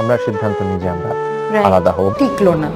আমরা সিদ্ধান্ত নিই যে আমরা আলাদা হব, টিকলো না।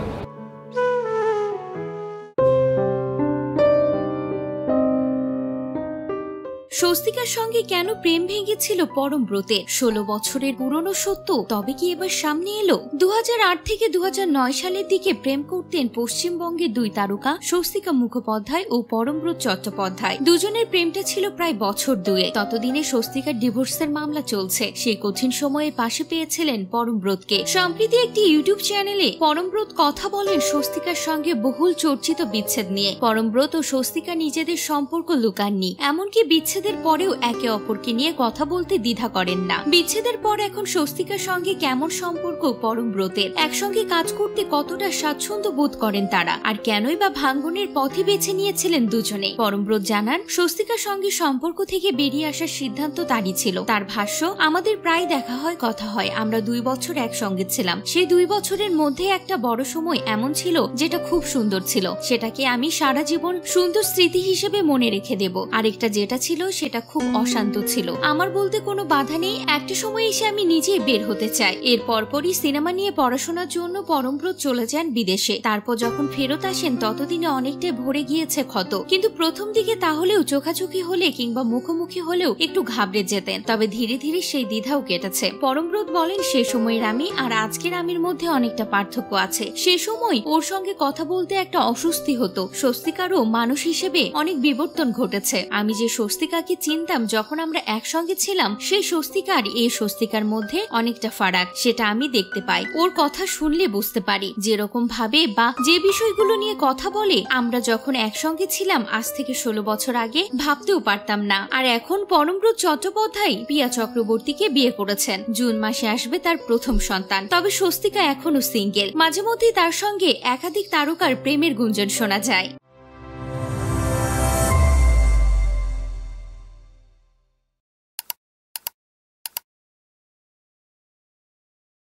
স্বস্তিকার সঙ্গে কেন প্রেম ভেঙেছিল পরমব্রতের? 16 বছরের পুরনো সত্য তবে কি এবার সামনে এলো? 2008 থেকে 2009 সালের দিকে প্রেম করতেন পশ্চিমবঙ্গের দুই তারকা স্বস্তিকা মুখোপাধ্যায় ও পরমব্রত চট্টোপাধ্যায়। দুজনের প্রেমটা ছিল প্রায় বছর দুয়ে। ততদিনে স্বস্তিকার ডিভোর্সের মামলা চলছে। সেই কঠিন সময়ে পাশে পেয়েছিলেন পরমব্রতকে। সম্প্রতি একটি ইউটিউব চ্যানেলে পরমব্রত কথা বলেন স্বস্তিকার সঙ্গে বহুল চর্চিত বিচ্ছেদ নিয়ে। পরমব্রত ও স্বস্তিকা নিজেদের সম্পর্ক লুকাননি, এমনকি বিচ্ছেদের পরেও একে অপরকে নিয়ে কথা বলতে দ্বিধা করেন না। বিচ্ছেদের পর এখন স্বস্তিকার সঙ্গে কেমন সম্পর্ক পরমব্রতের? একসঙ্গে কাজ করতে কতটা স্বাচ্ছন্দ্য বোধ করেন তারা, আর কেনই বা ভাঙ্গনের পথে বেছে নিয়েছিলেন দুজনে? পরমব্রত জানান, স্বস্তিকার সঙ্গে সম্পর্ক থেকে বেরিয়ে আসার সিদ্ধান্ত তারই ছিল। তার ভাষ্য, আমাদের প্রায় দেখা হয়, কথা হয়। আমরা 2 বছর একসঙ্গে ছিলাম। সেই 2 বছরের মধ্যে একটা বড় সময় এমন ছিল যেটা খুব সুন্দর ছিল, সেটাকে আমি সারা জীবন সুন্দর স্মৃতি হিসেবে মনে রেখে দেব। আরেকটা যেটা ছিল সেটা খুব অশান্ত ছিল। আমার বলতে কোনো বাধা নেই, একটা সময় এসে আমি নিজেই বের হতে চাই। এর পরপরই সিনেমা নিয়ে পড়াশোনার জন্য পরমব্রত চলে যান বিদেশে। তারপর যখন ফেরত আসেন ততদিনে অনেকটাই ভরে গিয়েছে ক্ষত। কিন্তু প্রথম দিকে তাহলেও চোখাচোখি হলে কিংবা মুখোমুখি হলেও একটু ঘাবড়ে যেতেন, তবে ধীরে ধীরে সেই দ্বিধাও কেটেছে। পরমব্রত বলেন, সে সময়ের আমি আর আজকের আমির মধ্যে অনেকটা পার্থক্য আছে। সে সময় ওর সঙ্গে কথা বলতে একটা অস্বস্তি হতো। স্বস্তিকারও মানুষ হিসেবে অনেক বিবর্তন ঘটেছে। আমি যে স্বস্তিকাকে চিনতাম যখন আমরা একসঙ্গে ছিলাম, সেই স্বস্তিকার এই স্বস্তিকার মধ্যে অনেকটা ফারাক, সেটা আমি দেখতে পাই। ওর কথা শুনলে বুঝতে পারি যেরকম ভাবে বা যে বিষয়গুলো নিয়ে কথা বলে, আমরা যখন একসঙ্গে ছিলাম আজ থেকে 16 বছর আগে ভাবতেও পারতাম না। আর এখন পরমব্রত চট্টোপাধ্যায় পিয়া চক্রবর্তীকে বিয়ে করেছেন। জুন মাসে আসবে তার প্রথম সন্তান। তবে স্বস্তিকা এখনো সিঙ্গেল। মাঝে মধ্যে তার সঙ্গে একাধিক তারকার প্রেমের গুঞ্জন শোনা যায়।